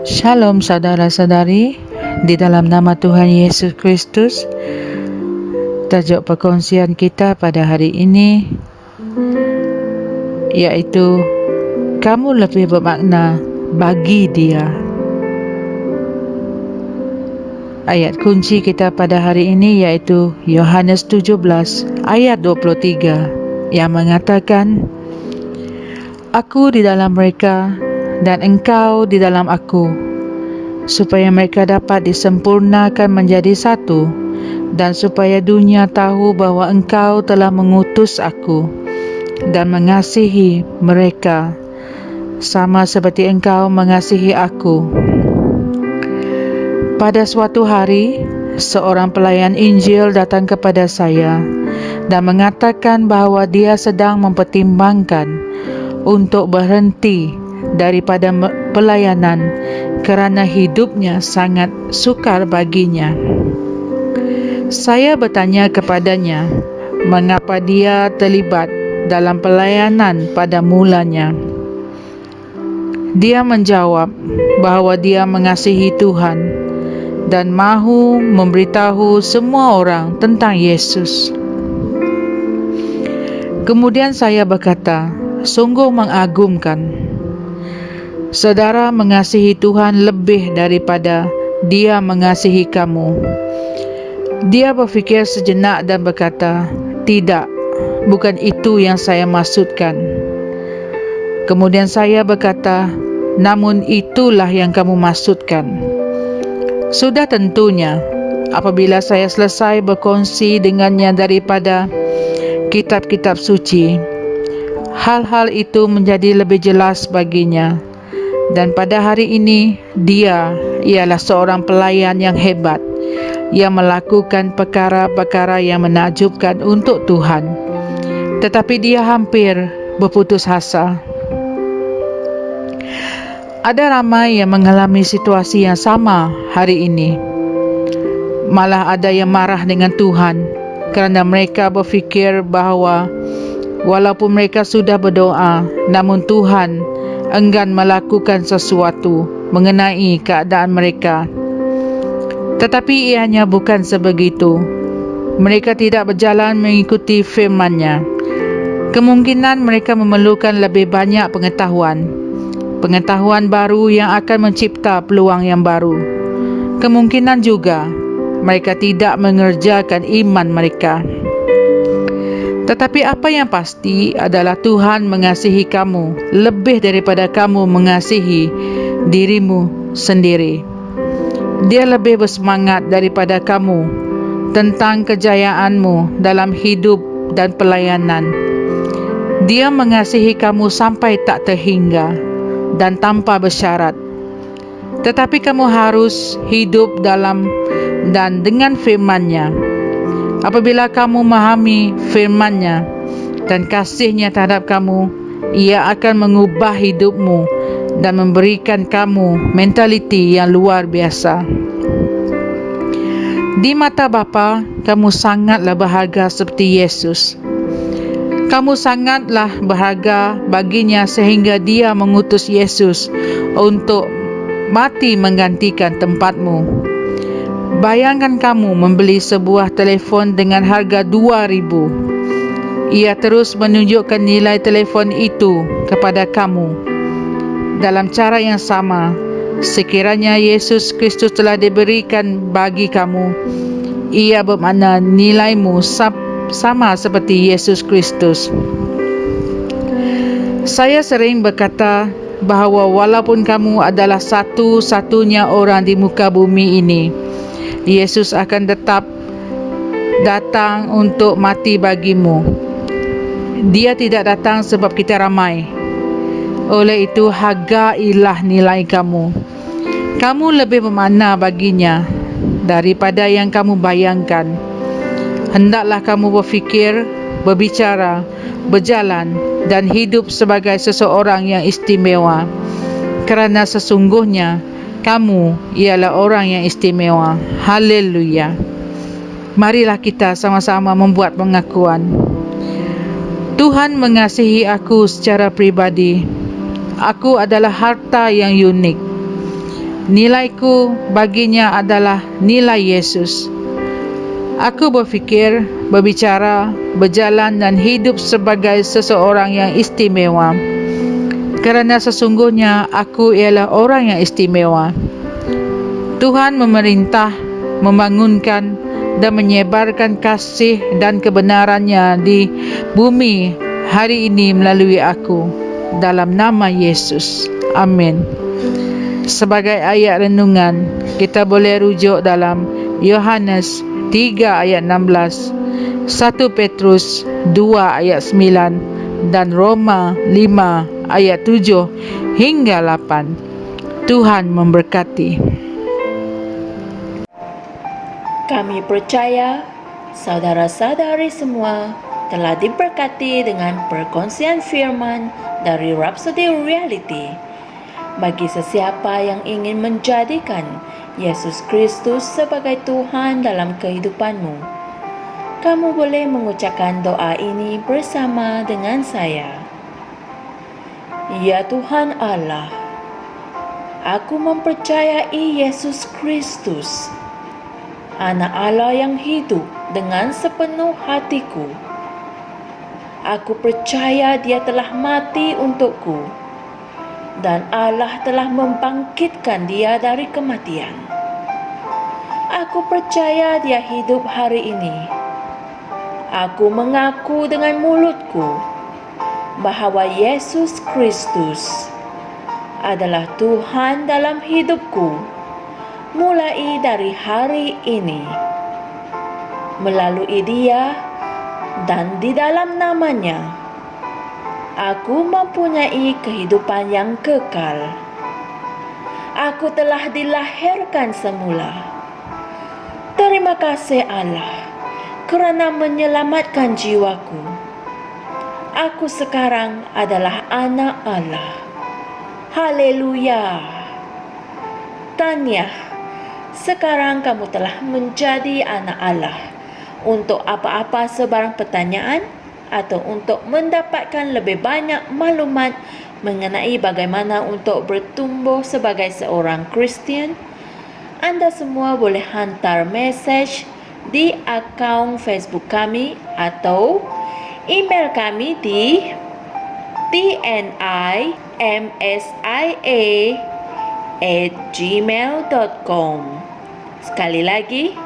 Shalom saudara-saudari, di dalam nama Tuhan Yesus Kristus. Tajuk perkongsian kita pada hari ini iaitu kamu lebih bermakna bagi Dia. Ayat kunci kita pada hari ini iaitu Yohanes 17 ayat 23 yang mengatakan, Aku di dalam mereka dan engkau di dalam aku, supaya mereka dapat disempurnakan menjadi satu, dan supaya dunia tahu bahwa engkau telah mengutus aku dan mengasihi mereka sama seperti engkau mengasihi aku. Pada suatu hari, seorang pelayan Injil datang kepada saya dan mengatakan bahawa dia sedang mempertimbangkan untuk berhenti daripada pelayanan kerana hidupnya sangat sukar baginya. Saya bertanya kepadanya mengapa dia terlibat dalam pelayanan pada mulanya. Dia menjawab bahawa dia mengasihi Tuhan dan mahu memberitahu semua orang tentang Yesus. Kemudian saya berkata, sungguh mengagumkan. Saudara mengasihi Tuhan lebih daripada Dia mengasihi kamu. Dia berfikir sejenak dan berkata, tidak, bukan itu yang saya maksudkan. Kemudian saya berkata, namun itulah yang kamu maksudkan. Sudah tentunya, apabila saya selesai berkongsi dengannya daripada kitab-kitab suci, hal-hal itu menjadi lebih jelas baginya. Dan pada hari ini, dia ialah seorang pelayan yang hebat, yang melakukan perkara-perkara yang menakjubkan untuk Tuhan. Tetapi dia hampir berputus asa. Ada ramai yang mengalami situasi yang sama hari ini. Malah ada yang marah dengan Tuhan kerana mereka berfikir bahawa walaupun mereka sudah berdoa, namun Tuhan enggan melakukan sesuatu mengenai keadaan mereka. Tetapi ianya bukan sebegitu. Mereka tidak berjalan mengikuti firman-Nya. Kemungkinan mereka memerlukan lebih banyak pengetahuan baru yang akan mencipta peluang yang baru. Kemungkinan juga mereka tidak mengerjakan iman mereka. Tetapi apa yang pasti adalah Tuhan mengasihi kamu lebih daripada kamu mengasihi dirimu sendiri. Dia lebih bersemangat daripada kamu tentang kejayaanmu dalam hidup dan pelayanan. Dia mengasihi kamu sampai tak terhingga dan tanpa bersyarat. Tetapi kamu harus hidup dalam dan dengan firman-Nya. Apabila kamu memahami firman-Nya dan kasih-Nya terhadap kamu, Ia akan mengubah hidupmu dan memberikan kamu mentaliti yang luar biasa. Di mata Bapa, kamu sangatlah berharga seperti Yesus. Kamu sangatlah berharga baginya sehingga Dia mengutus Yesus untuk mati menggantikan tempatmu. Bayangkan kamu membeli sebuah telefon dengan harga 2,000. Ia terus menunjukkan nilai telefon itu kepada kamu. Dalam cara yang sama, sekiranya Yesus Kristus telah diberikan bagi kamu, ia bermakna nilaimu sama seperti Yesus Kristus. Saya sering berkata bahawa walaupun kamu adalah satu-satunya orang di muka bumi ini, Yesus akan tetap datang untuk mati bagimu. Dia tidak datang sebab kita ramai. Oleh itu, hargailah nilai kamu. Kamu lebih bermakna baginya daripada yang kamu bayangkan. Hendaklah kamu berfikir, berbicara, berjalan dan hidup sebagai seseorang yang istimewa. Kerana sesungguhnya kamu ialah orang yang istimewa. Haleluya. Marilah kita sama-sama membuat pengakuan. Tuhan mengasihi aku secara pribadi. Aku adalah harta yang unik. Nilaiku baginya adalah nilai Yesus. Aku berfikir, berbicara, berjalan dan hidup sebagai seseorang yang istimewa. Kerana sesungguhnya aku ialah orang yang istimewa. Tuhan memerintah, membangunkan dan menyebarkan kasih dan kebenarannya di bumi hari ini melalui aku. Dalam nama Yesus. Amin. Sebagai ayat renungan, kita boleh rujuk dalam Yohanes 3 ayat 16, 1 Petrus 2 ayat 9 dan Roma 5 ayat 7 hingga 8. Tuhan memberkati. Kami percaya saudara-saudari semua telah diberkati dengan perkongsian firman dari Rhapsody Reality. Bagi sesiapa yang ingin menjadikan Yesus Kristus sebagai Tuhan dalam kehidupanmu, kamu boleh mengucapkan doa ini bersama dengan saya. Ya Tuhan Allah, aku mempercayai Yesus Kristus, Anak Allah yang hidup dengan sepenuh hatiku. Aku percaya Dia telah mati untukku dan Allah telah membangkitkan Dia dari kematian. Aku percaya Dia hidup hari ini. Aku mengaku dengan mulutku bahawa Yesus Kristus adalah Tuhan dalam hidupku mulai dari hari ini. Melalui Dia dan di dalam nama-Nya, aku mempunyai kehidupan yang kekal. Aku telah dilahirkan semula. Terima kasih Allah kerana menyelamatkan jiwaku. Aku sekarang adalah anak Allah. Haleluya. Tahniah, sekarang kamu telah menjadi anak Allah. Untuk apa-apa sebarang pertanyaan atau untuk mendapatkan lebih banyak maklumat mengenai bagaimana untuk bertumbuh sebagai seorang Kristian, anda semua boleh hantar mesej di akaun Facebook kami atau email kami di tnimsia@gmail.com. Sekali lagi,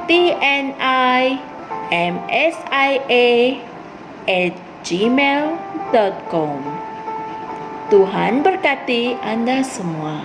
tnimsia@gmail.com. Tuhan berkati Anda semua.